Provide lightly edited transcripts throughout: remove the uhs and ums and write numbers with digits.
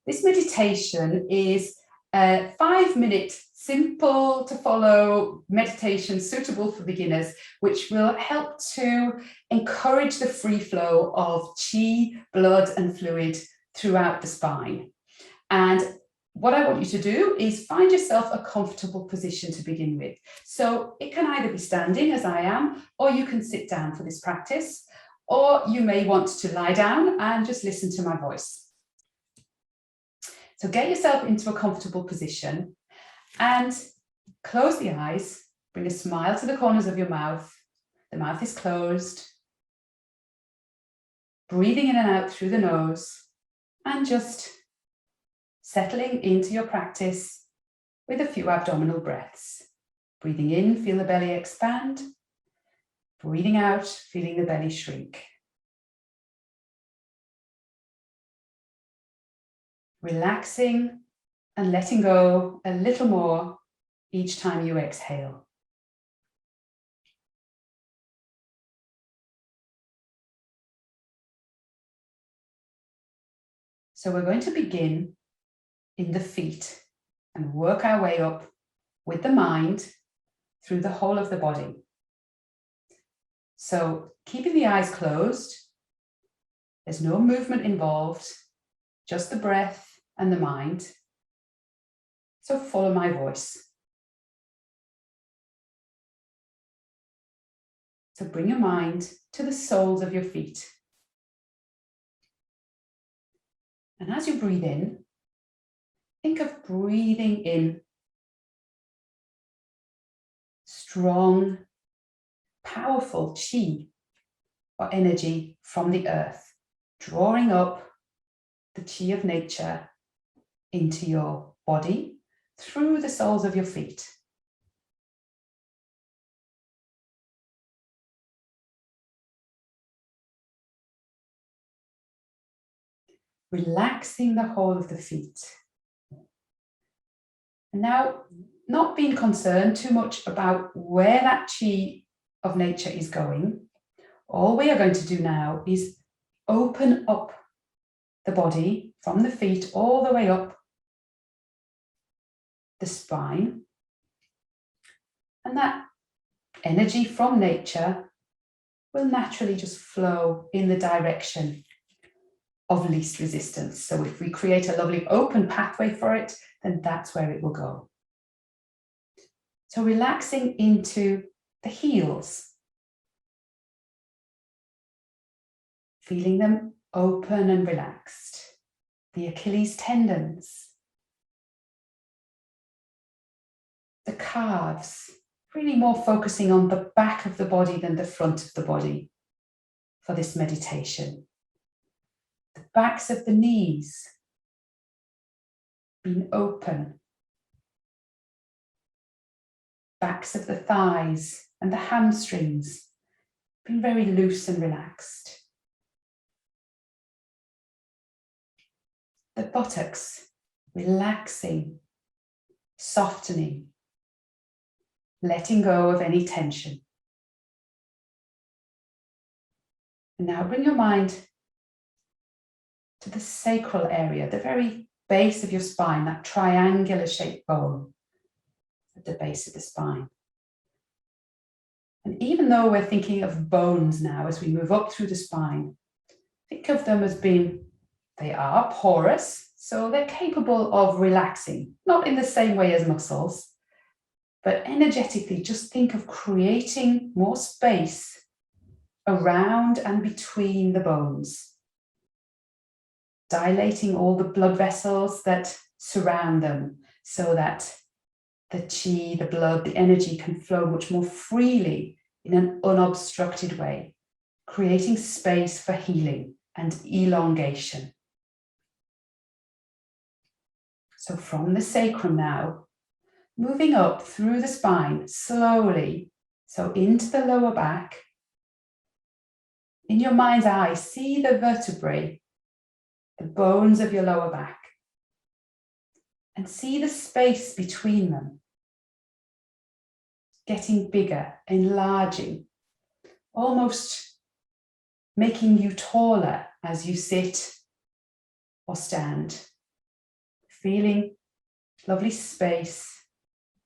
This meditation is a 5-minute, simple to follow meditation suitable for beginners, which will help to encourage the free flow of qi, blood and fluid throughout the spine. And what I want you to do is find yourself a comfortable position to begin with. So it can either be standing as I am, or you can sit down for this practice, or you may want to lie down and just listen to my voice. So get yourself into a comfortable position and close the eyes, bring a smile to the corners of your mouth. The mouth is closed. Breathing in and out through the nose and just settling into your practice with a few abdominal breaths. Breathing in, feel the belly expand. Breathing out, feeling the belly shrink. Relaxing and letting go a little more each time you exhale. So we're going to begin in the feet and work our way up with the mind through the whole of the body. So keeping the eyes closed, there's no movement involved, just the breath and the mind. So follow my voice. So bring your mind to the soles of your feet. And as you breathe in, think of breathing in strong, powerful qi or energy from the earth, drawing up the qi of nature into your body through the soles of your feet. Relaxing the whole of the feet. And now, not being concerned too much about where that qi of nature is going, all we are going to do now is open up the body from the feet all the way up the spine. And that energy from nature will naturally just flow in the direction of least resistance. So if we create a lovely open pathway for it, then that's where it will go. So relaxing into the heels, feeling them open and relaxed. The Achilles tendons, the calves, really more focusing on the back of the body than the front of the body for this meditation. The backs of the knees being open. Backs of the thighs and the hamstrings being very loose and relaxed. The buttocks relaxing, softening, letting go of any tension. And now bring your mind to the sacral area, the very base of your spine, that triangular shaped bone at the base of the spine. And even though we're thinking of bones now as we move up through the spine, think of them as being, they are porous, so they're capable of relaxing, not in the same way as muscles, but energetically just think of creating more space around and between the bones, dilating all the blood vessels that surround them so that the qi, the blood, the energy can flow much more freely in an unobstructed way, creating space for healing and elongation. So from the sacrum now, moving up through the spine slowly, so into the lower back. In your mind's eye, see the vertebrae, the bones of your lower back, and see the space between them, getting bigger, enlarging, almost making you taller as you sit or stand. feeling lovely space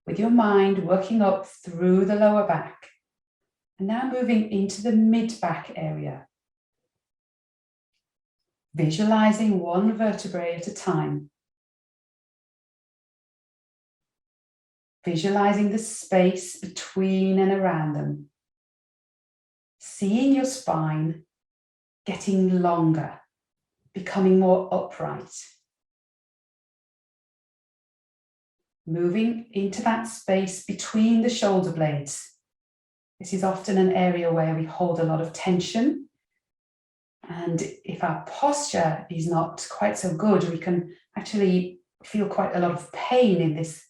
with your mind working up through the lower back. And now moving into the mid-back area. Visualizing one vertebrae at a time. Visualizing the space between and around them. Seeing your spine getting longer, becoming more upright. Moving into that space between the shoulder blades. This is often an area where we hold a lot of tension. And if our posture is not quite so good, we can actually feel quite a lot of pain in this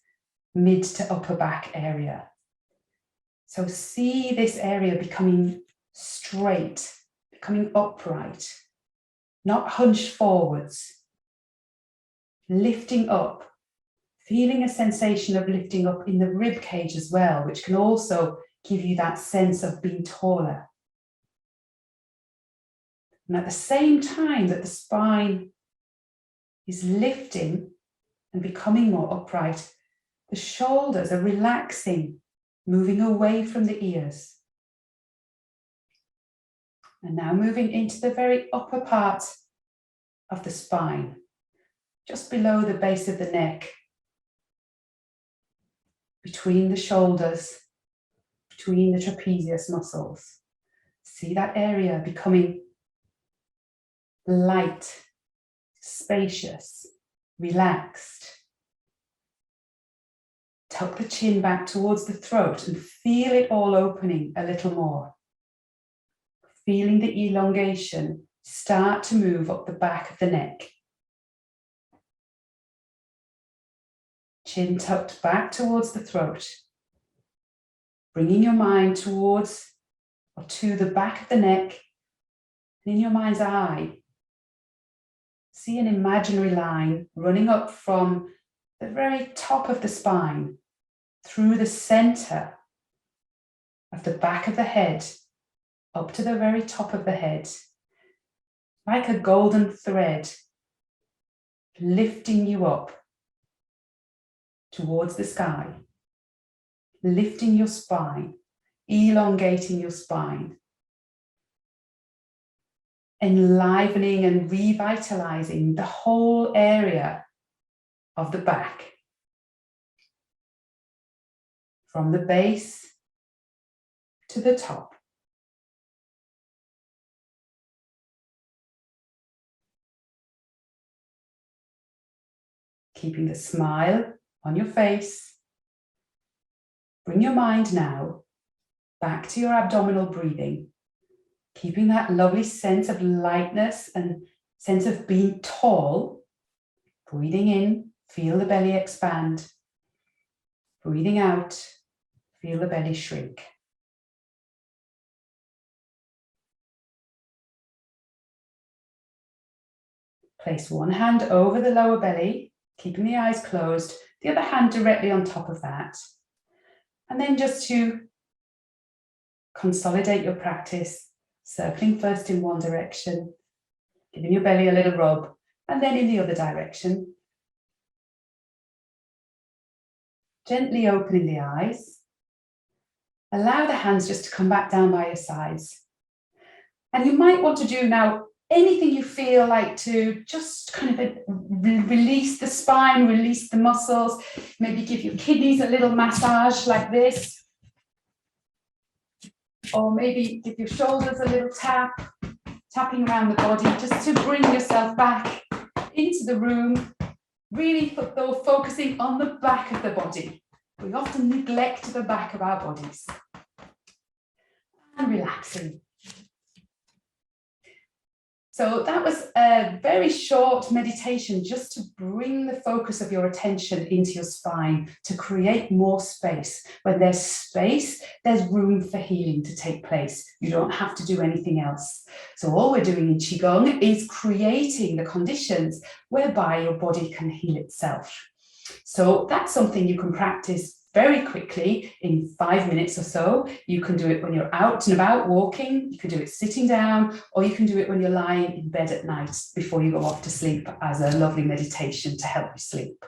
mid to upper back area. So see this area becoming straight, becoming upright, not hunched forwards, lifting up, feeling a sensation of lifting up in the rib cage as well, which can also give you that sense of being taller. And at the same time that the spine is lifting and becoming more upright, the shoulders are relaxing, moving away from the ears. And now moving into the very upper part of the spine, just below the base of the neck, between the shoulders, between the trapezius muscles. See that area becoming light, spacious, relaxed. Tuck the chin back towards the throat and feel it all opening a little more. Feeling the elongation start to move up the back of the neck. Chin tucked back towards the throat. Bringing your mind towards or to the back of the neck. And in your mind's eye, see an imaginary line running up from the very top of the spine through the center of the back of the head up to the very top of the head, like a golden thread, lifting you up towards the sky, lifting your spine, elongating your spine, enlivening and revitalizing the whole area of the back, from the base to the top. Keeping the smile on your face. Bring your mind now back to your abdominal breathing, keeping that lovely sense of lightness and sense of being tall. Breathing in, feel the belly expand. Breathing out, feel the belly shrink. Place one hand over the lower belly, keeping the eyes closed, the other hand directly on top of that. And then just to consolidate your practice, circling first in one direction, giving your belly a little rub, and then in the other direction. Gently opening the eyes. Allow the hands just to come back down by your sides. And you might want to do now anything you feel like to just kind of release the spine, release the muscles, maybe give your kidneys a little massage like this. Or maybe give your shoulders a little tap, tapping around the body just to bring yourself back into the room, really though focusing on the back of the body. We often neglect the back of our bodies. And relaxing. So that was a very short meditation just to bring the focus of your attention into your spine, to create more space. When there's space, there's room for healing to take place. You don't have to do anything else. So all we're doing in Qigong is creating the conditions whereby your body can heal itself. So that's something you can practice very quickly in 5 minutes or so. You can do it when you're out and about walking, you can do it sitting down, or you can do it when you're lying in bed at night before you go off to sleep as a lovely meditation to help you sleep.